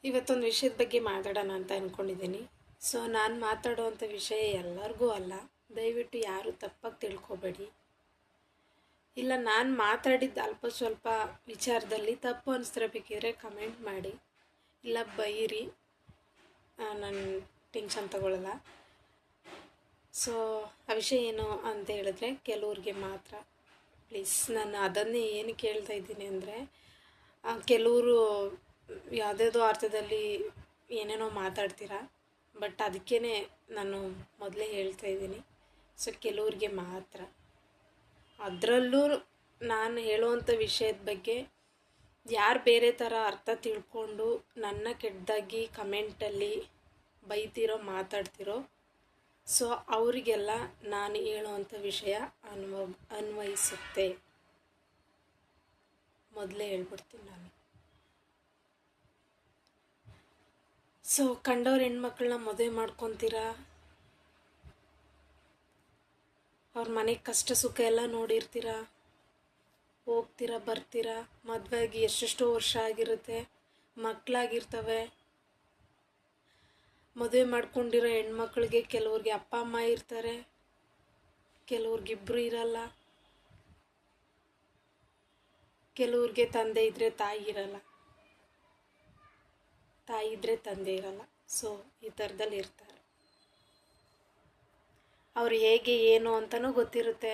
ಇವತ್ತೊಂದು ವಿಷಯದ ಬಗ್ಗೆ ಮಾತಾಡೋಣ ಅಂತ ಅಂದ್ಕೊಂಡಿದ್ದೀನಿ. ಸೊ ನಾನು ಮಾತಾಡೋವಂಥ ವಿಷಯ ಎಲ್ಲರಿಗೂ ಅಲ್ಲ, ದಯವಿಟ್ಟು ಯಾರೂ ತಪ್ಪಾಗಿ ತಿಳ್ಕೊಬೇಡಿ. ಇಲ್ಲ ನಾನು ಮಾತಾಡಿದ್ದು ಅಲ್ಪ ಸ್ವಲ್ಪ ವಿಚಾರದಲ್ಲಿ ತಪ್ಪು ಅನಿಸ್ತಿರೋ ಬೇಕಿದ್ರೆ ಕಮೆಂಟ್ ಮಾಡಿ, ಇಲ್ಲ ಬೈರಿ, ನಾನು ಟೆನ್ಷನ್ ತಗೊಳ್ಳಲ್ಲ. ಸೊ ಆ ವಿಷಯ ಏನು ಅಂತ ಹೇಳಿದ್ರೆ ಕೆಲವ್ರಿಗೆ ಮಾತ್ರ ಪ್ಲೀಸ್. ನಾನು ಅದನ್ನೇ ಏನು ಕೇಳ್ತಾ ಇದ್ದೀನಿ ಅಂದರೆ, ಕೆಲವರು ಯಾವುದ್ಯಾವುದೋ ಅರ್ಥದಲ್ಲಿ ಏನೇನೋ ಮಾತಾಡ್ತೀರಾ, ಬಟ್ ಅದಕ್ಕೇ ನಾನು ಮೊದಲೇ ಹೇಳ್ತಾ ಇದ್ದೀನಿ. ಸೊ ಕೆಲವ್ರಿಗೆ ಮಾತ್ರ, ಅದರಲ್ಲೂ ನಾನು ಹೇಳುವಂಥ ವಿಷಯದ ಬಗ್ಗೆ ಯಾರು ಬೇರೆ ಥರ ಅರ್ಥ ತಿಳ್ಕೊಂಡು ನನ್ನ ಕೆಟ್ಟದಾಗಿ ಕಮೆಂಟಲ್ಲಿ ಬೈತಿರೋ ಮಾತಾಡ್ತಿರೋ, ಸೊ ಅವರಿಗೆಲ್ಲ ನಾನು ಹೇಳುವಂಥ ವಿಷಯ ಅನ್ವಯಿಸುತ್ತೆ. ಮೊದಲೇ ಹೇಳ್ಬಿಡ್ತೀನಿ ನಾನು. ಸೊ ಕಂಡವ್ರ ಹೆಣ್ಮಕ್ಳನ್ನ ಮದುವೆ ಮಾಡ್ಕೊತೀರಾ, ಅವ್ರ ಮನೆಗೆ ಕಷ್ಟ ಸುಖ ಎಲ್ಲ ನೋಡಿರ್ತೀರಾ, ಹೋಗ್ತೀರಾ ಬರ್ತೀರಾ, ಮದುವೆಯಾಗಿ ಎಷ್ಟೆಷ್ಟೋ ವರ್ಷ ಆಗಿರುತ್ತೆ, ಮಕ್ಕಳಾಗಿರ್ತವೆ. ಮದುವೆ ಮಾಡ್ಕೊಂಡಿರೋ ಹೆಣ್ಮಕ್ಳಿಗೆ ಕೆಲವ್ರಿಗೆ ಅಪ್ಪ ಅಮ್ಮ ಇರ್ತಾರೆ, ಕೆಲವ್ರಿಗಿಬ್ಬರು ಇರಲ್ಲ, ಕೆಲವ್ರಿಗೆ ತಂದೆ ಇದ್ದರೆ ತಾಯಿ ಇರಲ್ಲ, ತಾಯಿ ಇದ್ದರೆ ತಂದೆ ಇರಲ್ಲ. ಸೊ ಈ ಥರದಲ್ಲಿ ಇರ್ತಾರೆ. ಅವ್ರು ಹೇಗೆ ಏನು ಅಂತಲೂ ಗೊತ್ತಿರುತ್ತೆ.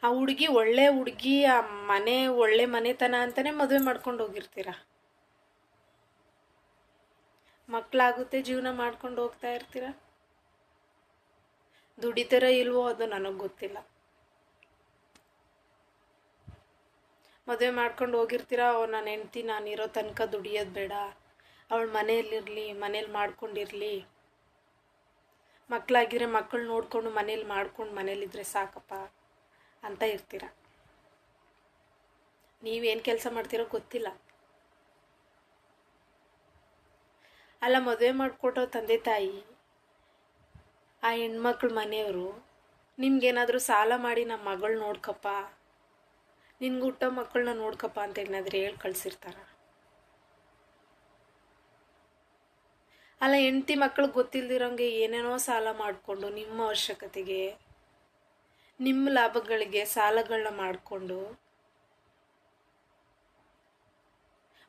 ಆ ಹುಡುಗಿ ಒಳ್ಳೆ ಹುಡುಗಿ, ಆ ಮನೆ ಒಳ್ಳೆ ಮನೆತನ ಅಂತಲೇ ಮದುವೆ ಮಾಡ್ಕೊಂಡು ಹೋಗಿರ್ತೀರ. ಮಕ್ಕಳಾಗುತ್ತೆ, ಜೀವನ ಮಾಡ್ಕೊಂಡು ಹೋಗ್ತಾ ಇರ್ತೀರ. ದುಡಿತಾರ ಇಲ್ವೋ ಅದು ನನಗೆ ಗೊತ್ತಿಲ್ಲ. ಮದುವೆ ಮಾಡ್ಕೊಂಡು ಹೋಗಿರ್ತೀರ, ನನ್ನ ಹೆಂಡ್ತಿ ನಾನಿರೋ ತನಕ ದುಡಿಯೋದು ಬೇಡ, ಅವಳು ಮನೆಯಲ್ಲಿರಲಿ, ಮನೇಲಿ ಮಾಡ್ಕೊಂಡಿರಲಿ, ಮಕ್ಕಳಾಗಿದ್ರೆ ಮಕ್ಕಳು ನೋಡಿಕೊಂಡು ಮನೇಲಿದ್ದರೆ ಸಾಕಪ್ಪ ಅಂತ ಇರ್ತೀರ. ನೀವೇನು ಕೆಲಸ ಮಾಡ್ತೀರೋ ಗೊತ್ತಿಲ್ಲ. ಅಲ್ಲ, ಮದುವೆ ಮಾಡಿಕೊಟ್ಟೋ ತಂದೆ ತಾಯಿ, ಆ ಹೆಣ್ಮಕ್ಳ ಮನೆಯವರು ನಿಮ್ಗೇನಾದರೂ ಸಾಲ ಮಾಡಿ ನಮ್ಮ ಮಗಳು ನೋಡ್ಕಪ್ಪ, ನಿನ್ಗೆ ಹುಟ್ಟೋ ಮಕ್ಕಳನ್ನ ನೋಡ್ಕಪ್ಪ ಅಂತ ಏನಾದರೂ ಹೇಳಿ ಕಳಿಸಿರ್ತಾರ? ಅಲ್ಲ, ಹೆಂಡ್ತಿ ಮಕ್ಕಳಿಗೆ ಗೊತ್ತಿಲ್ದಿರೋಂಗೆ ಏನೇನೋ ಸಾಲ ಮಾಡಿಕೊಂಡು ನಿಮ್ಮ ಅವಶ್ಯಕತೆಗೆ, ನಿಮ್ಮ ಲಾಭಗಳಿಗೆ ಸಾಲಗಳನ್ನ ಮಾಡಿಕೊಂಡು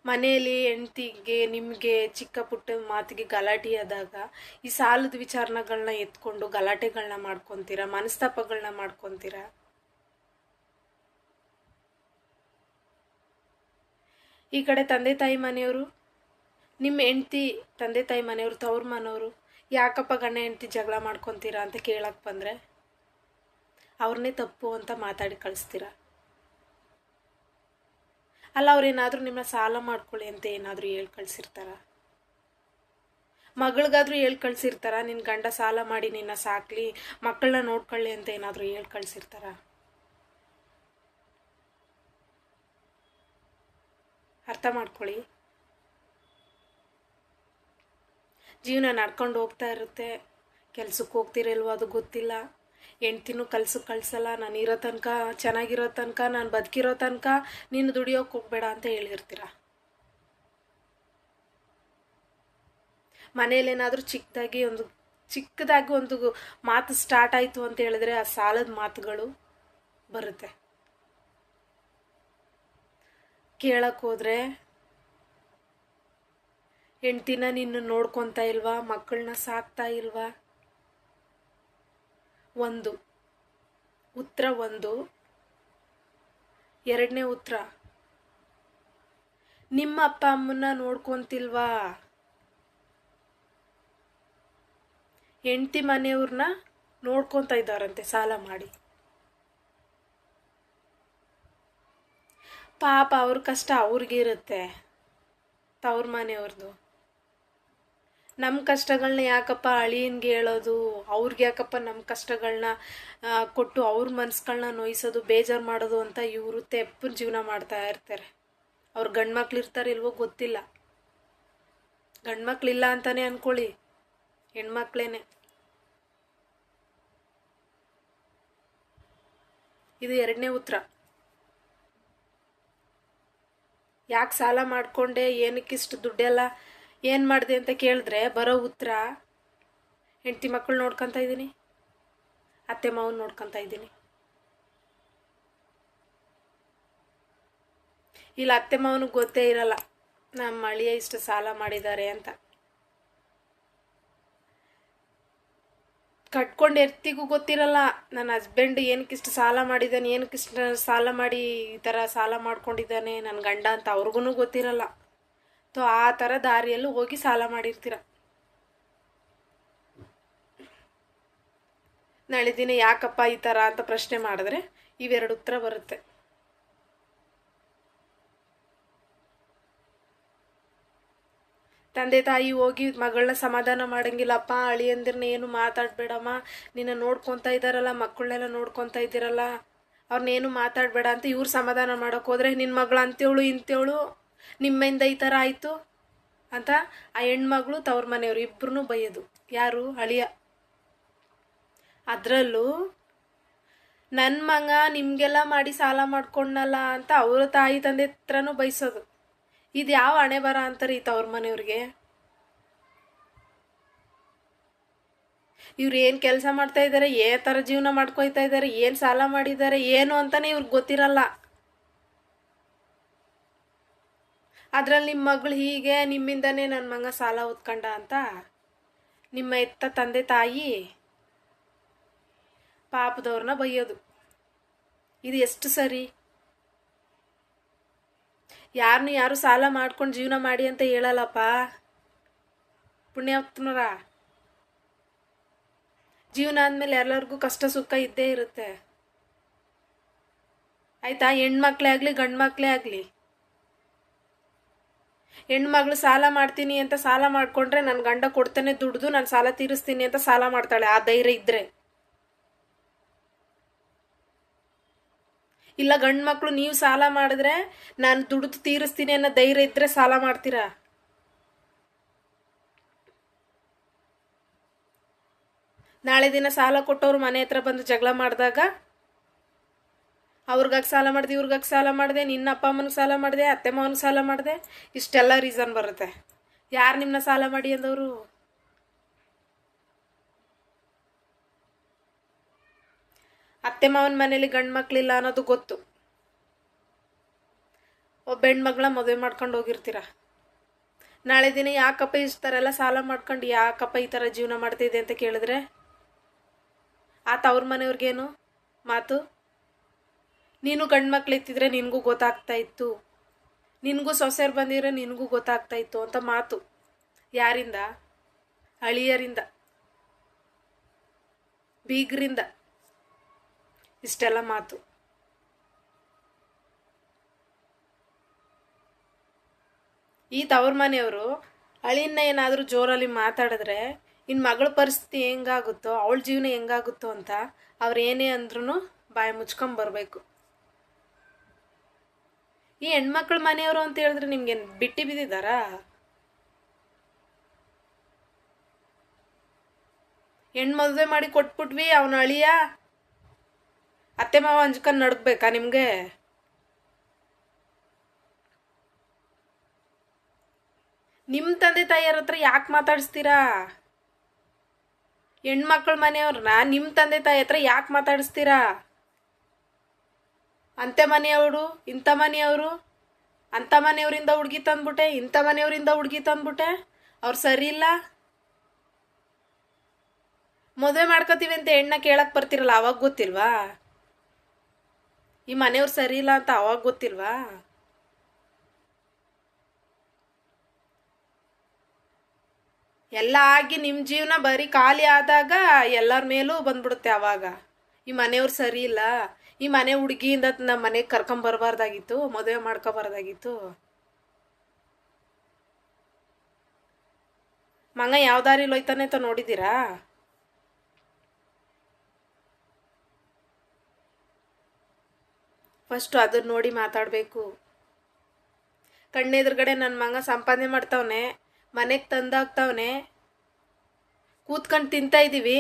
ಮನೆಯಲ್ಲಿ ಹೆಂಡ್ತಿಗೆ ನಿಮಗೆ ಚಿಕ್ಕ ಪುಟ್ಟ ಮಾತಿಗೆ ಗಲಾಟೆ ಆದಾಗ ಈ ಸಾಲದ ವಿಚಾರಗಳನ್ನ ಎತ್ಕೊಂಡು ಗಲಾಟೆಗಳನ್ನ ಮಾಡ್ಕೊತೀರ, ಮನಸ್ತಾಪಗಳನ್ನ ಮಾಡ್ಕೊತೀರ. ಈ ಕಡೆ ತಂದೆ ತಾಯಿ ಮನೆಯವರು, ನಿಮ್ಮ ಹೆಂಡ್ತಿ ತಂದೆ ತಾಯಿ ಮನೆಯವರು, ತವ್ರ ಮನೆಯವರು ಯಾಕಪ್ಪ ಗಂಡ ಹೆಂಡ್ತಿ ಜಗಳ ಮಾಡ್ಕೊತೀರಾ ಅಂತ ಕೇಳಕ್ಕೆ ಬಂದರೆ ಅವ್ರನ್ನೇ ತಪ್ಪು ಅಂತ ಮಾತಾಡಿ ಕಳಿಸ್ತೀರ. ಅಲ್ಲ, ಅವ್ರೇನಾದರೂ ನಿಮ್ಮನ್ನ ಸಾಲ ಮಾಡ್ಕೊಳ್ಳಿ ಅಂತ ಏನಾದರೂ ಹೇಳಿ ಕಳಿಸಿರ್ತಾರ? ಮಗಳಿಗಾದರೂ ಹೇಳಿ ಕಳಿಸಿರ್ತಾರ, ನಿನ್ನ ಗಂಡ ಸಾಲ ಮಾಡಿ ನಿನ್ನ ಸಾಕಲಿ, ಮಕ್ಕಳನ್ನ ನೋಡ್ಕೊಳ್ಳಿ ಅಂತ ಏನಾದರೂ ಹೇಳಿ ಕಳಿಸಿರ್ತಾರ? ಅರ್ಥ ಮಾಡ್ಕೊಳ್ಳಿ. ಜೀವನ ನಡ್ಕೊಂಡು ಹೋಗ್ತಾ ಇರುತ್ತೆ, ಕೆಲ್ಸಕ್ಕೆ ಹೋಗ್ತಿರಲ್ವೋ ಅದು ಗೊತ್ತಿಲ್ಲ, ಹೆಂಡ್ತಿನೂ ಕೆಲ್ಸಕ್ಕೆ ಕಳಿಸಲ್ಲ, ನಾನು ಇರೋ ತನಕ, ಚೆನ್ನಾಗಿರೋ ತನಕ, ನಾನು ಬದುಕಿರೋ ತನಕ ನೀನು ದುಡಿಯೋಕೆ ಹೋಗ್ಬೇಡ ಅಂತ ಹೇಳಿರ್ತೀರ. ಮನೇಲೇನಾದರೂ ಚಿಕ್ಕದಾಗಿ ಒಂದು ಮಾತು ಸ್ಟಾರ್ಟ್ ಆಯಿತು ಅಂತ ಹೇಳಿದ್ರೆ ಆ ಸಾಲದ ಮಾತುಗಳು ಬರುತ್ತೆ. ಕೇಳಕ್ಕೆ ಹೋದರೆ ಹೆಂಡ್ತಿನ ನಿನ್ನ ನೋಡ್ಕೊತಾ ಇಲ್ವಾ, ಮಕ್ಕಳನ್ನ ಸಾಕ್ತಾ ಇಲ್ವಾ? ಒಂದು ಉತ್ತರ. ಎರಡನೇ ಉತ್ತರ, ನಿಮ್ಮ ಅಪ್ಪ ಅಮ್ಮನ್ನ ನೋಡ್ಕೊತಿಲ್ವಾ? ಹೆಂಡ್ತಿ ಮನೆಯವ್ರನ್ನ ನೋಡ್ಕೊತಾ ಇದ್ದಾರಂತೆ ಸಾಲ ಮಾಡಿ. ಪಾಪ ಅವ್ರ ಕಷ್ಟ ಅವ್ರಿಗೆ ಇರುತ್ತೆ, ತವ್ರ ಮನೆಯವ್ರದ್ದು. ನಮ್ಮ ಕಷ್ಟಗಳನ್ನ ಯಾಕಪ್ಪ ಅಳಿಯನ್ಗೆ ಹೇಳೋದು, ಅವ್ರಿಗೆ ಯಾಕಪ್ಪ ನಮ್ಮ ಕಷ್ಟಗಳನ್ನ ಕೊಟ್ಟು ಅವ್ರ ಮನ್ಸುಗಳನ್ನ ನೋಯಿಸೋದು, ಬೇಜಾರು ಮಾಡೋದು ಅಂತ ಇವರು ತೆಪ್ಪನ ಜೀವನ ಮಾಡ್ತಾ ಇರ್ತಾರೆ. ಅವ್ರ ಗಂಡ್ಮಕ್ಳು ಇರ್ತಾರೆ ಇಲ್ವೋ ಗೊತ್ತಿಲ್ಲ, ಗಂಡ್ಮಕ್ಳಿಲ್ಲ ಅಂತಾನೆ ಅಂದ್ಕೊಳ್ಳಿ, ಹೆಣ್ಮಕ್ಳೇನೆ. ಇದು ಎರಡನೇ ಉತ್ತರ. ಯಾಕೆ ಸಾಲ ಮಾಡಿಕೊಂಡೆ, ಏನಕ್ಕಿಷ್ಟು ದುಡ್ಡೆಲ್ಲ ಏನು ಮಾಡಿದೆ ಅಂತ ಕೇಳಿದ್ರೆ ಬರೋ ಉತ್ತರ, ಹೆಂಡತಿ ಮಕ್ಕಳು ನೋಡ್ಕೊತಾ ಇದ್ದೀನಿ, ಅತ್ತೆ ಮಾವನ ನೋಡ್ಕೊತಾ ಇದ್ದೀನಿ. ಇಲ್ಲ ಅತ್ತೆ ಮಾವನಿಗೆ ಗೊತ್ತೇ ಇರಲ್ಲ ನಮ್ಮ ಅಳಿಯ ಇಷ್ಟು ಸಾಲ ಮಾಡಿದ್ದಾರೆ ಅಂತ. ಕಟ್ಕೊಂಡು ಎರ್ತಿಗೂ ಗೊತ್ತಿರಲ್ಲ ನನ್ನ ಹಸ್ಬೆಂಡ್ ಏನಕ್ಕಿಷ್ಟು ಸಾಲ ಮಾಡಿದ್ದಾನೆ, ಏನಕ್ಕಿಷ್ಟು ಸಾಲ ಮಾಡಿ ಈ ಥರ ಸಾಲ ಮಾಡ್ಕೊಂಡಿದ್ದಾನೆ ನನ್ನ ಗಂಡ ಅಂತ ಅವ್ರಿಗೂ ಗೊತ್ತಿರಲ್ಲ. ಆ ಥರ ದಾರಿಯಲ್ಲೂ ಹೋಗಿ ಸಾಲ ಮಾಡಿರ್ತೀರ. ನಾಳೆ ದಿನ ಯಾಕಪ್ಪ ಈ ಥರ ಅಂತ ಪ್ರಶ್ನೆ ಮಾಡಿದ್ರೆ ಇವೆರಡು ಉತ್ತರ ಬರುತ್ತೆ. ತಂದೆ ತಾಯಿ ಹೋಗಿ ಮಗಳನ್ನ ಸಮಾಧಾನ ಮಾಡಂಗಿಲ್ಲಪ್ಪ, ಅಳಿಯಂದಿರನ್ನ ಏನು ಮಾತಾಡಬೇಡಮ್ಮ, ನಿನ್ನ ನೋಡ್ಕೊತಾ ಇದ್ದಾರಲ್ಲ, ಮಕ್ಕಳನ್ನೆಲ್ಲ ನೋಡ್ಕೊತಾ ಇದ್ದೀರಲ್ಲ, ಅವ್ರನ್ನೇನು ಮಾತಾಡಬೇಡ ಅಂತ ಇವ್ರು ಸಮಾಧಾನ ಮಾಡೋಕೆ ಹೋದರೆ ನಿನ್ನ ಮಗಳು ಅಂತೇವಳು ಇಂತೇವಳು, ನಿಮ್ಮಿಂದ ಈ ಥರ ಆಯಿತು ಅಂತ ಆ ಹೆಣ್ಮಗಳು ತವ್ರ ಮನೆಯವರು ಇಬ್ಬರೂ ಬೈಯೋದು. ಯಾರು? ಅಳಿಯ. ಅದರಲ್ಲೂ ನನ್ನ ಮಗ ನಿಮಗೆಲ್ಲ ಮಾಡಿ ಸಾಲ ಮಾಡ್ಕೊಂಡಲ್ಲ ಅಂತ ಅವ್ರ ತಾಯಿ ತಂದೆ ಹತ್ರನೂ ಬೈಸೋದು. ಇದು ಯಾವ ಹಣೆ ಬರ ಅಂತಾರೆ ಈ ತವ್ರ ಮನೆಯವ್ರಿಗೆ? ಇವ್ರು ಏನು ಕೆಲಸ ಮಾಡ್ತಾ ಇದ್ದಾರೆ, ಥರ ಜೀವನ ಮಾಡ್ಕೊಯ್ತಾ ಇದ್ದಾರೆ, ಏನು ಸಾಲ ಮಾಡಿದ್ದಾರೆ ಏನು ಅಂತಾನೆ ಇವ್ರಿಗೆ ಗೊತ್ತಿರಲ್ಲ. ಅದ್ರಲ್ಲಿ ನಿಮ್ಮ ಮಗಳು ಹೀಗೆ ನಿಮ್ಮಿಂದನೇ ನನ್ನ ಮಗ ಸಾಲ ಹೊತ್ಕೊಂಡ ಅಂತ ನಿಮ್ಮ ಎತ್ತ ತಂದೆ ತಾಯಿ ಪಾಪದವ್ರನ್ನ ಬೈಯೋದು. ಇದು ಎಷ್ಟು ಸರಿ? ಯಾರನ್ನೂ ಯಾರು ಸಾಲ ಮಾಡ್ಕೊಂಡು ಜೀವನ ಮಾಡಿ ಅಂತ ಹೇಳಲ್ಲಪ್ಪ ಪುಣ್ಯಾತ್ಮರ. ಜೀವನ ಆದಮೇಲೆ ಎಲ್ಲರಿಗೂ ಕಷ್ಟ ಸುಖ ಇದ್ದೇ ಇರುತ್ತೆ, ಆಯಿತಾ? ಹೆಣ್ಮಕ್ಳೇ ಆಗಲಿ ಗಂಡು ಮಕ್ಕಳೇ ಆಗಲಿ. ಹೆಣ್ಮಗಳು ಸಾಲ ಮಾಡ್ತೀನಿ ಅಂತ ಸಾಲ ಮಾಡಿಕೊಂಡ್ರೆ ನನ್ನ ಗಂಡ ಕೊಡ್ತಾನೆ ದುಡ್ದು ನಾನು ಸಾಲ ತೀರಿಸ್ತೀನಿ ಅಂತ ಸಾಲ ಮಾಡ್ತಾಳೆ, ಆ ಧೈರ್ಯ ಇದ್ದರೆ. ಇಲ್ಲ ಗಂಡು ಮಕ್ಕಳು ನೀವು ಸಾಲ ಮಾಡಿದ್ರೆ ನಾನು ದುಡ್ದು ತೀರಿಸ್ತೀನಿ ಅನ್ನೋ ಧೈರ್ಯ ಇದ್ದರೆ ಸಾಲ ಮಾಡ್ತೀರಾ? ನಾಳೆ ದಿನ ಸಾಲ ಕೊಟ್ಟವ್ರು ಮನೆ ಹತ್ರ ಬಂದು ಜಗಳ ಮಾಡಿದಾಗ ಅವ್ರಿಗಾಗಿ ಸಾಲ ಮಾಡಿದೆ, ಇವ್ರಿಗಾಗಿ ಸಾಲ ಮಾಡಿದೆ, ನಿನ್ನ ಅಪ್ಪ ಅಮ್ಮನಿಗೆ ಸಾಲ ಮಾಡಿದೆ, ಅತ್ತೆ ಮಾವನಿಗೆ ಸಾಲ ಮಾಡಿದೆ, ಇಷ್ಟೆಲ್ಲ ರೀಸನ್ ಬರುತ್ತೆ. ಯಾರು ನಿಮ್ಮನ್ನ ಸಾಲ ಮಾಡಿ ಅಂದವರು? ಅತ್ತೆ ಮಾವನ ಮನೇಲಿ ಗಂಡು ಮಕ್ಕಳಿಲ್ಲ ಅನ್ನೋದು ಗೊತ್ತು. ಒಬ್ಬ ಹೆಣ್ಮಗಳ ಮದುವೆ ಮಾಡ್ಕೊಂಡು ಹೋಗಿರ್ತೀರ. ನಾಳೆ ದಿನ ಯಾಕಪ್ಪ ಇಷ್ಟರೆಲ್ಲ ಸಾಲ ಮಾಡ್ಕೊಂಡು ಯಾಕಪ್ಪ ಈ ಥರ ಜೀವನ ಮಾಡ್ತಿದೆ ಅಂತ ಕೇಳಿದ್ರೆ ಆತ ಅವ್ರ ಮನೆಯವ್ರಿಗೇನು ಮಾತು? ನೀನು ಗಂಡು ಮಕ್ಳು ಎತ್ತಿದ್ರೆ ನಿನಗೂ ಗೊತ್ತಾಗ್ತಾ ಇತ್ತು, ನಿನಗೂ ಸೊಸೆಯರು ಬಂದಿದ್ರೆ ನಿನಗೂ ಗೊತ್ತಾಗ್ತಾ ಇತ್ತು ಅಂತ ಮಾತು. ಯಾರಿಂದ? ಅಳಿಯರಿಂದ, ಬೀಗರಿಂದ ಇಷ್ಟೆಲ್ಲ ಮಾತು. ಈ ತವ್ರ ಮನೆಯವರು ಅಳಿಯನ್ನ ಏನಾದರೂ ಜೋರಲ್ಲಿ ಮಾತಾಡಿದ್ರೆ ಇನ್ನು ಮಗಳ ಪರಿಸ್ಥಿತಿ ಹೆಂಗಾಗುತ್ತೋ, ಅವಳ ಜೀವನ ಹೆಂಗಾಗುತ್ತೋ ಅಂತ ಅವ್ರು ಏನೇ ಅಂದ್ರೂ ಬಾಯಿ ಮುಚ್ಕೊಂಬರ್ಬೇಕು. ಈ ಹೆಣ್ಮಕ್ಳ ಮನೆಯವರು ಅಂತ ಹೇಳಿದ್ರೆ ನಿಮ್ಗೆ ಬಿಟ್ಟು ಬಿದ್ದಿದ್ದಾರಾ? ಹೆಣ್ಣು ಮದುವೆ ಮಾಡಿ ಕೊಟ್ಬಿಟ್ವಿ, ಅವನ ಅಳಿಯ ಅತ್ತೆ ಮಾವ ಹಂಚ್ಕೊಂಡು ನಡ್ಬೇಕಾ ನಿಮಗೆ? ನಿಮ್ಮ ತಂದೆ ತಾಯಿಯರ ಹತ್ರ ಯಾಕೆ ಮಾತಾಡಿಸ್ತೀರಾ? ಹೆಣ್ಮಕ್ಳ ಮನೆಯವ್ರನ್ನ ನಿಮ್ಮ ತಂದೆ ತಾಯಿ ಹತ್ರ ಯಾಕೆ ಮಾತಾಡಿಸ್ತೀರಾ? ಅಂತೆ ಮನೆಯವರು, ಇಂಥ ಮನೆಯವರು, ಅಂಥ ಮನೆಯವರಿಂದ ಹುಡುಗಿ ತಂದ್ಬಿಟ್ಟೆ, ಇಂಥ ಮನೆಯವರಿಂದ ಹುಡುಗಿ ತಂದ್ಬಿಟ್ಟೆ, ಅವ್ರು ಸರಿ ಇಲ್ಲ. ಮದುವೆ ಮಾಡ್ಕೋತೀವಿ ಅಂತ ಹೆಣ್ಣ ಕೇಳಕ್ಕೆ ಬರ್ತಿರಲ್ಲ, ಅವಾಗ ಗೊತ್ತಿಲ್ವಾ? ಈ ಮನೆಯವ್ರು ಸರಿ ಇಲ್ಲ ಅಂತ ಅವಾಗ ಗೊತ್ತಿಲ್ವಾ? ಎಲ್ಲ ಆಗಿ ನಿಮ್ಮ ಜೀವನ ಬರೀ ಖಾಲಿ ಆದಾಗ ಎಲ್ಲರ ಮೇಲೂ ಬಂದ್ಬಿಡುತ್ತೆ ಆವಾಗ. ಈ ಮನೆಯವ್ರು ಸರಿ ಇಲ್ಲ, ಈ ಮನೆ ಹುಡುಗಿಯಿಂದ ನಮ್ಮ ಮನೆಗೆ ಕರ್ಕೊಂಬರ್ಬಾರ್ದಾಗಿತ್ತು, ಮದುವೆ ಮಾಡ್ಕೊಬಾರ್ದಾಗಿತ್ತು. ಮಗ ಯಾವ ದಾರಿಲಿ ಹೋಯ್ತಾನೆ ಅಂತ ನೋಡಿದ್ದೀರಾ? ಫಸ್ಟು ಅದನ್ನ ನೋಡಿ ಮಾತಾಡಬೇಕು. ಕಣ್ಣೆದುರುಗಡೆ ನನ್ನ ಮಗ ಸಂಪಾದನೆ ಮಾಡ್ತಾವನೆ, ಮನೆಗೆ ತಂದಾಗ್ತಾವನೆ, ಕೂತ್ಕೊಂಡು ತಿಂತಾ ಇದ್ದೀವಿ,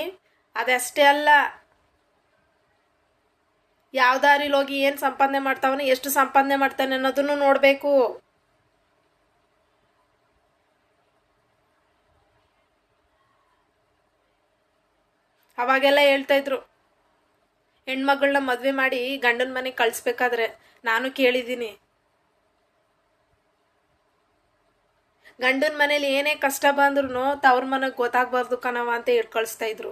ಅದಷ್ಟೇ ಅಲ್ಲ, ಯಾವ ದಾರಿಲಿ ಹೋಗಿ ಏನು ಸಂಪಾದನೆ ಮಾಡ್ತಾವನೆ, ಎಷ್ಟು ಸಂಪಾದನೆ ಮಾಡ್ತಾನೆ ಅನ್ನೋದನ್ನು ನೋಡಬೇಕು. ಅವಾಗೆಲ್ಲ ಹೇಳ್ತಾಯಿದ್ರು ಹೆಣ್ಮಗಳನ್ನ ಮದುವೆ ಮಾಡಿ ಗಂಡನ ಮನೆಗೆ ಕಳಿಸ್ಬೇಕಾದ್ರೆ. ನಾನು ಕೇಳಿದ್ದೀನಿ, ಗಂಡನ ಮನೇಲಿ ಏನೇ ಕಷ್ಟ ಬಂದ್ರೂ ತವ್ರ ಮನೆಗೆ ಗೊತ್ತಾಗಬಾರ್ದು ಕಣವ ಅಂತ ಹೇಳಿ ಕಳಿಸ್ತಾ ಇದ್ರು.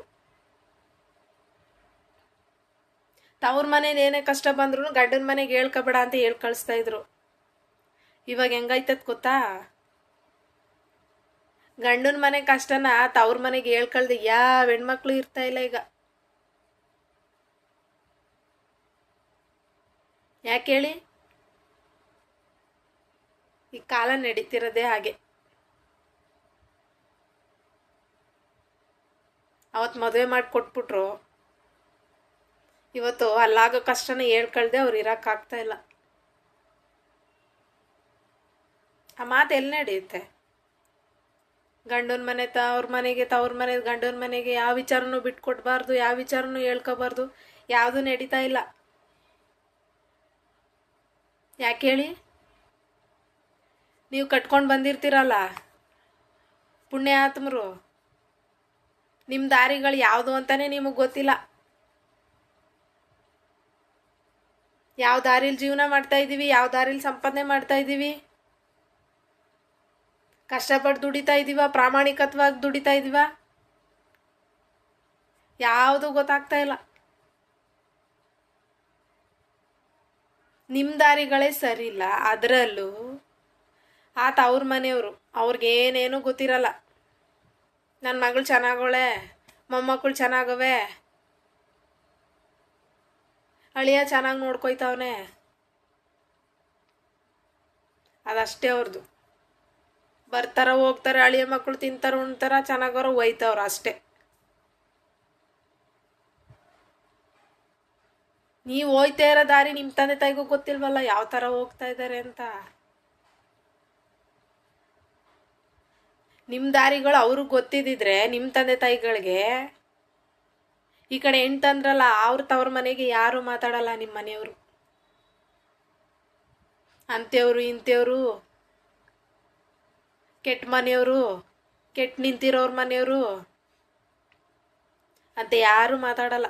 ತವ್ರ ಮನೇಲಿ ಏನೇ ಕಷ್ಟ ಬಂದ್ರು ಗಂಡನ ಮನೆಗೆ ಹೇಳ್ಕೊಬೇಡ ಅಂತ ಹೇಳಿ ಕಳಿಸ್ತಾ ಇದ್ರು. ಇವಾಗ ಹೆಂಗೈತದ ಗೊತ್ತಾ, ಗಂಡನ ಮನೆ ಕಷ್ಟನ ತವ್ರ ಮನೆಗೆ ಹೇಳ್ಕೊಳ್ದೆ ಯಾವ ಹೆಣ್ಮಕ್ಳು ಇರ್ತಾ ಇಲ್ಲ ಈಗ. ಯಾಕೆ ಹೇಳಿ, ಈ ಕಾಲ ನಡೀತಿರೋದೇ ಹಾಗೆ. ಅವತ್ತು ಮದುವೆ ಮಾಡಿ ಕೊಟ್ಬಿಟ್ರು, ಇವತ್ತು ಅಲ್ಲಾಗೋ ಕಷ್ಟನ ಹೇಳ್ಕೊಳ್ದೆ ಅವ್ರು ಇರೋಕ್ಕಾಗ್ತಾ ಇಲ್ಲ. ಆ ಮಾತು ಎಲ್ಲಿ ನಡೆಯುತ್ತೆ? ಗಂಡನ ಮನೆ ತವ್ರ ಮನೆಗೆ, ತವ್ರ ಮನೆ ಗಂಡನ ಮನೆಗೆ, ಯಾವ ವಿಚಾರನೂ ಬಿಟ್ಕೊಡ್ಬಾರ್ದು, ಯಾವ ವಿಚಾರನೂ ಹೇಳ್ಕೊಬಾರ್ದು, ಯಾವುದು ನಡೀತಾ ಇಲ್ಲ. ಯಾಕೆ ಹೇಳಿ, ನೀವು ಕಟ್ಕೊಂಡು ಬಂದಿರ್ತೀರಲ್ಲ ಪುಣ್ಯಾತ್ಮರು, ನಿಮ್ಮ ದಾರಿಗಳು ಯಾವುದು ಅಂತಾನೆ ನಿಮಗೆ ಗೊತ್ತಿಲ್ಲ. ಯಾವ ದಾರಿಲಿ ಜೀವನ ಮಾಡ್ತಾ ಇದ್ದೀವಿ, ಯಾವ ದಾರಿಲಿ ಸಂಪಾದನೆ ಮಾಡ್ತಾ ಇದ್ದೀವಿ, ಕಷ್ಟಪಟ್ಟು ದುಡಿತಾ ಇದ್ದೀವ, ಪ್ರಾಮಾಣಿಕತ್ವಾಗಿ ದುಡಿತಾ ಇದ್ದೀವ, ಯಾವುದು ಗೊತ್ತಾಗ್ತಾ ಇಲ್ಲ. ನಿಮ್ಮ ದಾರಿಗಳೇ ಸರಿ ಇಲ್ಲ. ಅದರಲ್ಲೂ ತವ್ರ ಮನೆಯವರು, ಅವ್ರಿಗೇನೇನು ಗೊತ್ತಿರಲ್ಲ. ನನ್ನ ಮಗಳು ಚೆನ್ನಾಗವಳೆ, ಮೊಮ್ಮಕ್ಕಳು ಚೆನ್ನಾಗವೆ, ಅಳಿಯ ಚೆನ್ನಾಗಿ ನೋಡ್ಕೊಯ್ತವನೆ, ಅದಷ್ಟೇ ಅವ್ರದ್ದು. ಬರ್ತಾರ ಹೋಗ್ತಾರೆ, ಅಳಿಯ ಮಕ್ಕಳು ತಿಂತಾರ ಉಣ್ತಾರ, ಚೆನ್ನಾಗವ್ರ ಒಯ್ತವ್ರ ಅಷ್ಟೇ. ನೀವು ಹೋಯ್ತಾ ಇರೋ ದಾರಿ ನಿಮ್ಮ ತಂದೆ ತಾಯಿಗೂ ಗೊತ್ತಿಲ್ವಲ್ಲ ಯಾವ ಥರ ಹೋಗ್ತಾ ಇದ್ದಾರೆ ಅಂತ. ನಿಮ್ಮ ದಾರಿಗಳು ಅವ್ರಿಗೆ ಗೊತ್ತಿದ್ದಿದ್ರೆ ನಿಮ್ಮ ತಂದೆ ತಾಯಿಗಳಿಗೆ, ಈ ಕಡೆ ಹೆಣ್ಣು ತಂದ್ರಲ್ಲ ಅವ್ರ ತವ್ರ ಮನೆಗೆ ಯಾರು ಮಾತಾಡಲ್ಲ. ನಿಮ್ಮ ಮನೆಯವರು ಅಂಥವ್ರು ಇಂಥವ್ರು, ಕೆಟ್ಟ ಮನೆಯವರು, ಕೆಟ್ಟ ನಿಂತಿರೋರ ಮನೆಯವರು ಅಂತ ಯಾರು ಮಾತಾಡಲ್ಲ.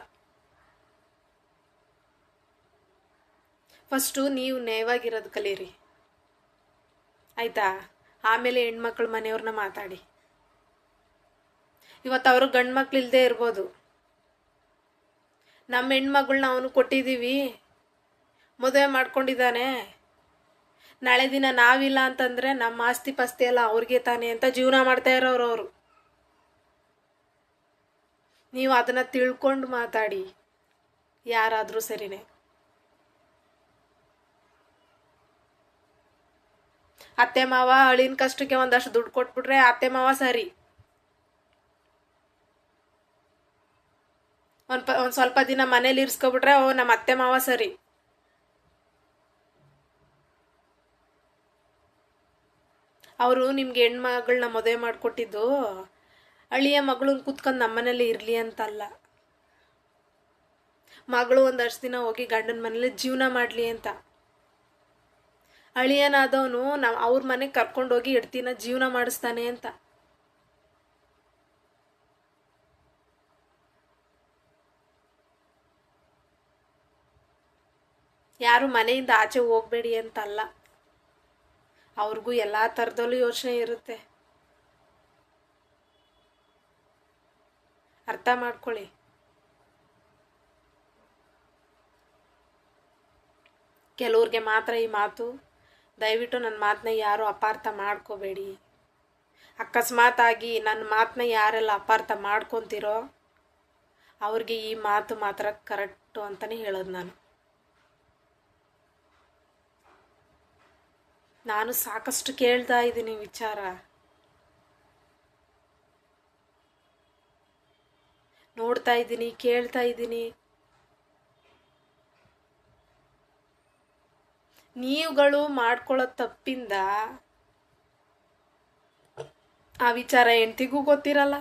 ಫಸ್ಟು ನೀವು ನೇವಾಗಿರೋದು ಕಲೀರಿ, ಆಯಿತಾ? ಆಮೇಲೆ ಹೆಣ್ಮಕ್ಳ ಮನೆಯವ್ರನ್ನ ಮಾತಾಡಿ. ಇವತ್ತು ಅವರು ಗಂಡು ಮಕ್ಳು ಇಲ್ಲದೆ ಇರ್ಬೋದು, ನಮ್ಮ ಹೆಣ್ಮಗಳನ್ನ ಅವನು ಕೊಟ್ಟಿದ್ದೀವಿ, ಮದುವೆ ಮಾಡ್ಕೊಂಡಿದ್ದಾನೆ, ನಾಳೆ ದಿನ ನಾವಿಲ್ಲ ಅಂತಂದರೆ ನಮ್ಮ ಆಸ್ತಿ ಪಾಸ್ತಿ ಎಲ್ಲ ಅವ್ರಿಗೆ ತಾನೆ ಅಂತ ಜೀವನ ಮಾಡ್ತಾ ಇರೋರು ಅವರು. ನೀವು ಅದನ್ನು ತಿಳ್ಕೊಂಡು ಮಾತಾಡಿ, ಯಾರಾದರೂ ಸರಿನೇ. ಅತ್ತೆ ಮಾವ ಅಳಿನ ಕಷ್ಟಕ್ಕೆ ಒಂದಷ್ಟು ದುಡ್ಡು ಕೊಟ್ಬಿಟ್ರೆ ಅತ್ತೆ ಮಾವ ಸರಿ, ಒಂದು ಸ್ವಲ್ಪ ದಿನ ಮನೇಲಿ ಇರಿಸ್ಕೊಬಿಟ್ರೆ ನಮ್ಮ ಅತ್ತೆ ಮಾವ ಸರಿ. ಅವರು ನಿಮ್ಗೆ ಹೆಣ್ಮಗಳನ್ನ ಮದುವೆ ಮಾಡಿಕೊಟ್ಟಿದ್ದು ಅಳಿಯ ಮಗಳನ್ನ ಕೂತ್ಕೊಂಡು ನಮ್ಮನೇಲಿ ಇರಲಿ ಅಂತಲ್ಲ, ಮಗಳು ಒಂದಷ್ಟು ದಿನ ಹೋಗಿ ಗಂಡನ ಮನೇಲಿ ಜೀವನ ಮಾಡಲಿ ಅಂತ. ಅಳಿಯನಾದವನು ಅವ್ರ ಮನೆಗೆ ಕರ್ಕೊಂಡೋಗಿ ಹೆಡ್ತಿನ ಜೀವನ ಮಾಡಿಸ್ತಾನೆ ಅಂತ. ಯಾರು ಮನೆಯಿಂದ ಆಚೆ ಹೋಗಬೇಡಿ ಅಂತಲ್ಲ, ಅವ್ರಿಗೂ ಎಲ್ಲ ಥರದಲ್ಲೂ ಯೋಚನೆ ಇರುತ್ತೆ. ಅರ್ಥ ಮಾಡ್ಕೊಳ್ಳಿ. ಕೆಲವ್ರಿಗೆ ಮಾತ್ರ ಈ ಮಾತು, ದಯವಿಟ್ಟು ನನ್ನ ಮಾತನ್ನ ಯಾರು ಅಪಾರ್ಥ ಮಾಡ್ಕೋಬೇಡಿ. ಅಕಸ್ಮಾತಾಗಿ ನನ್ನ ಮಾತನ್ನ ಯಾರೆಲ್ಲ ಅಪಾರ್ಥ ಮಾಡ್ಕೊತಿರೋ ಅವ್ರಿಗೆ ಈ ಮಾತು ಮಾತ್ರ ಕರೆಕ್ಟು ಅಂತಲೇ ಹೇಳೋದು. ನಾನು ಸಾಕಷ್ಟು ಕೇಳ್ತಾ ಇದ್ದೀನಿ ವಿಚಾರ, ನೋಡ್ತಾ ಇದ್ದೀನಿ, ಕೇಳ್ತಾ ಇದ್ದೀನಿ. ನೀವುಗಳು ಮಾಡ್ಕೊಳ್ಳೋ ತಪ್ಪಿಂದ ಆ ವಿಚಾರ ಹೆಂಡ್ತಿಗೂ ಗೊತ್ತಿರಲ್ಲ,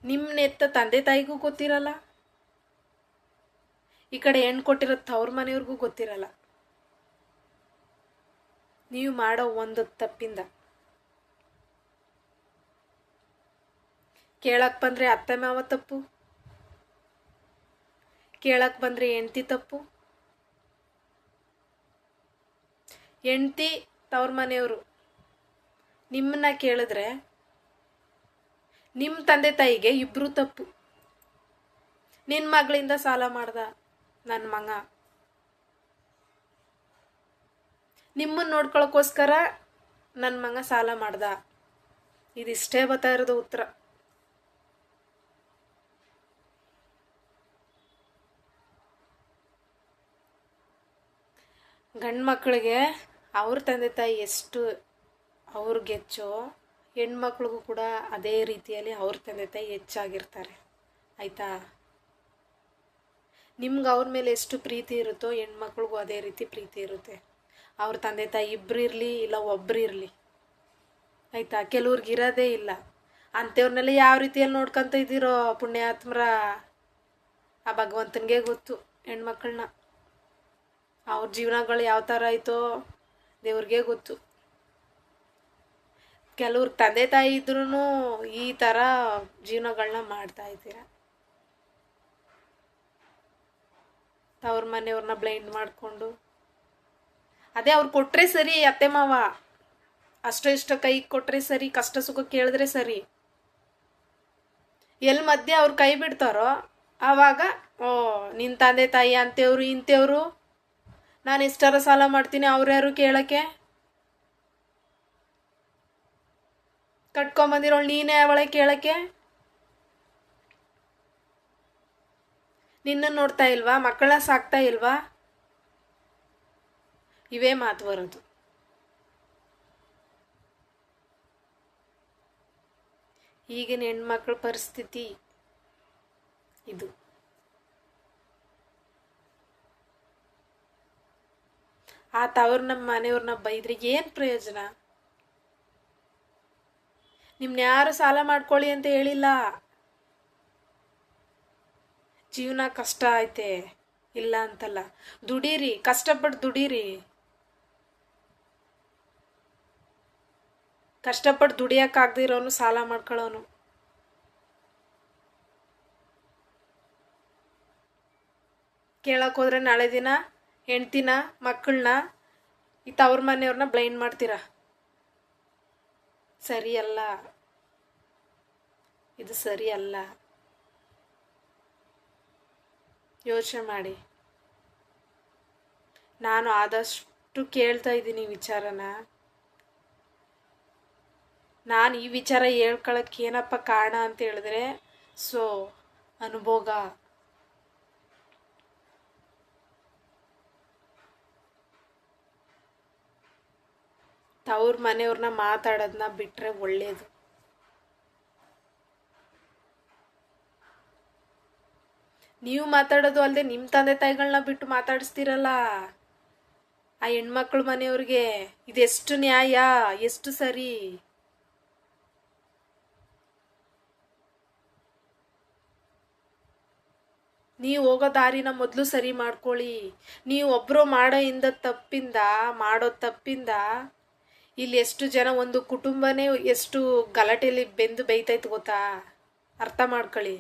ನಿಮ್ಮನೆತ್ತ ತಂದೆ ತಾಯಿಗೂ ಗೊತ್ತಿರಲ್ಲ, ಈ ಕಡೆ ಹೆಣ್ಣು ಕೊಟ್ಟಿರೋ ತವ್ರ ಮನೆಯವ್ರಿಗೂ ಗೊತ್ತಿರಲ್ಲ. ನೀವು ಮಾಡೋ ಒಂದು ತಪ್ಪಿಂದ ಕೇಳಕ್ಕೆ ಬಂದರೆ ಅತ್ತೆ ಮಾವ ತಪ್ಪು, ಕೇಳಕ್ಕೆ ಬಂದರೆ ಹೆಂಡ್ತಿ ತಪ್ಪು. ಹೆಂಡ್ತಿ ತವ್ರ ಮನೆಯವರು ನಿಮ್ಮನ್ನ ಕೇಳಿದ್ರೆ ನಿಮ್ಮ ತಂದೆ ತಾಯಿಗೆ ಇಬ್ಬರು ತಪ್ಪು. ನಿನ್ನ ಮಗಳಿಂದ ಸಾಲ ಮಾಡ್ದ ನನ್ನ ಮಗ, ನಿಮ್ಮನ್ನು ನೋಡ್ಕೊಳಕ್ಕೋಸ್ಕರ ನನ್ನ ಮಗ ಸಾಲ ಮಾಡ್ದ. ಇದಿಷ್ಟೇ ಬರ್ತಾ ಇರೋದು ಉತ್ತರ. ಗಂಡು ಮಕ್ಕಳಿಗೆ ಅವ್ರ ತಂದೆ ತಾಯಿ ಎಷ್ಟು ಅವ್ರಿಗೆ ಹೆಚ್ಚೋ, ಹೆಣ್ಮಕ್ಳಿಗೂ ಕೂಡ ಅದೇ ರೀತಿಯಲ್ಲಿ ಅವ್ರ ತಂದೆ ತಾಯಿ ಹೆಚ್ಚಾಗಿರ್ತಾರೆ. ಆಯಿತಾ? ನಿಮ್ಗೆ ಅವ್ರ ಮೇಲೆ ಎಷ್ಟು ಪ್ರೀತಿ ಇರುತ್ತೋ ಹೆಣ್ಮಕ್ಳಿಗೂ ಅದೇ ರೀತಿ ಪ್ರೀತಿ ಇರುತ್ತೆ. ಅವ್ರ ತಂದೆ ತಾಯಿ ಇಬ್ಬರು ಇರಲಿ ಇಲ್ಲ ಒಬ್ಬರು ಇರಲಿ. ಆಯಿತಾ? ಕೆಲವ್ರಿಗೆ ಇರೋದೇ ಇಲ್ಲ. ಅಂಥವ್ರನ್ನೆಲ್ಲ ಯಾವ ರೀತಿಯಲ್ಲಿ ನೋಡ್ಕೊತ ಇದ್ದೀರೋ ಪುಣ್ಯಾತ್ಮರ, ಆ ಭಗವಂತನಿಗೆ ಗೊತ್ತು. ಹೆಣ್ಮಕ್ಳನ್ನ ಅವ್ರ ಜೀವನಗಳು ಯಾವ ಥರ ಆಯಿತೋ ದೇವ್ರಿಗೆ ಗೊತ್ತು. ಕೆಲವ್ರಿಗೆ ತಂದೆ ತಾಯಿ ಇದ್ರೂ ಈ ಥರ ಜೀವನಗಳನ್ನ ಮಾಡ್ತಾ ಇದ್ದೀರ. ಅವ್ರ ಮನೆಯವ್ರನ್ನ ಬ್ಲೈಂಡ್ ಮಾಡಿಕೊಂಡು, ಅದೇ ಅವ್ರು ಕೊಟ್ಟರೆ ಸರಿ, ಅತ್ತೆ ಮಾವ ಅಷ್ಟೋ ಇಷ್ಟ ಕೈಗೆ ಕೊಟ್ಟರೆ ಸರಿ, ಕಷ್ಟ ಸುಖ ಕೇಳಿದ್ರೆ ಸರಿ. ಎಲ್ಲಿ ಮಧ್ಯೆ ಅವ್ರು ಕೈ ಬಿಡ್ತಾರೋ ಆವಾಗ ನಿನ್ನ ತಂದೆ ತಾಯಿ ಅಂಥವ್ರು ಇಂಥವ್ರು, ನಾನು ಎಷ್ಟರ ಸಾಲ ಮಾಡ್ತೀನಿ ಅವ್ರ್ಯಾರು ಕೇಳೋಕ್ಕೆ, ಕಟ್ಕೊಂಬಂದಿರೋಳು ನೀನೇ ಅವಳೆ ಕೇಳೋಕ್ಕೆ. ನಿನ್ನ ನೋಡ್ತಾ ಇಲ್ವಾ? ಮಕ್ಕಳನ್ನ ಸಾಕ್ತಾ ಇಲ್ವಾ? ಇವೇ ಮಾತು ಬರೋದು. ಈಗಿನ ಹೆಣ್ಮಕ್ಳ ಪರಿಸ್ಥಿತಿ ಇದು. ತವ್ರ ನಮ್ಮ ಮನೆಯವ್ರನ್ನ ಬೈದ್ರೆ ಏನು ಪ್ರಯೋಜನ? ನಿಮ್ನ ಯಾರು ಸಾಲ ಮಾಡ್ಕೊಳ್ಳಿ ಅಂತ ಹೇಳಿಲ್ಲ. ಜೀವನ ಕಷ್ಟ ಐತೆ, ಇಲ್ಲ ಅಂತಲ್ಲ. ದುಡೀರಿ, ಕಷ್ಟಪಟ್ಟು ದುಡೀರಿ. ಕಷ್ಟಪಟ್ಟು ದುಡಿಯೋಕ್ಕಾಗ್ದಿರೋನು ಸಾಲ ಮಾಡ್ಕೊಳ್ಳೋನು. ಕೇಳೋಕ್ಕೋದ್ರೆ ನಾಳೆ ದಿನ ಹೆಂಡ್ತಿನ ಮಕ್ಕಳನ್ನ ತವ್ರ ಮನೆಯವ್ರನ್ನ ಬ್ಲೈಂಡ್ ಮಾಡ್ತೀರ. ಸರಿಯಲ್ಲ, ಇದು ಸರಿ ಅಲ್ಲ. ಯೋಚನೆ ಮಾಡಿ. ನಾನು ಆದಷ್ಟು ಕೇಳ್ತಾ ಇದ್ದೀನಿ ವಿಚಾರನ. ನಾನು ಈ ವಿಚಾರ ಹೇಳ್ಕೊಳಕ್ಕೆ ಏನಪ್ಪ ಕಾರಣ ಅಂತ ಹೇಳಿದ್ರೆ, ಅನುಭೋಗ. ತವ್ರ ಮನೆಯವ್ರನ್ನ ಮಾತಾಡೋದನ್ನ ಬಿಟ್ಟರೆ ಒಳ್ಳೇದು. ನೀವು ಮಾತಾಡೋದು ಅಲ್ಲದೆ ನಿಮ್ಮ ತಂದೆ ತಾಯಿಗಳನ್ನ ಬಿಟ್ಟು ಮಾತಾಡಿಸ್ತೀರಲ್ಲ ಆ ಹೆಣ್ಮಕ್ಳ ಮನೆಯವ್ರಿಗೆ. ಇದೆಷ್ಟು ನ್ಯಾಯ, ಎಷ್ಟು ಸರಿ? ನೀವು ಹೋಗೋ ದಾರಿನ ಮೊದಲು ಸರಿ ಮಾಡ್ಕೊಳ್ಳಿ. ನೀವು ಒಬ್ಬರು ಮಾಡೋ ತಪ್ಪಿಂದ ಇಲ್ಲಿ ಎಷ್ಟು ಜನ, ಒಂದು ಕುಟುಂಬನೇ ಎಷ್ಟು ಗಲಾಟೆಯಲ್ಲಿ ಬೆಂದು ಬೇಯ್ತೈತೆ ಗೊತ್ತಾ? ಅರ್ಥ ಮಾಡ್ಕೊಳ್ಳಿ.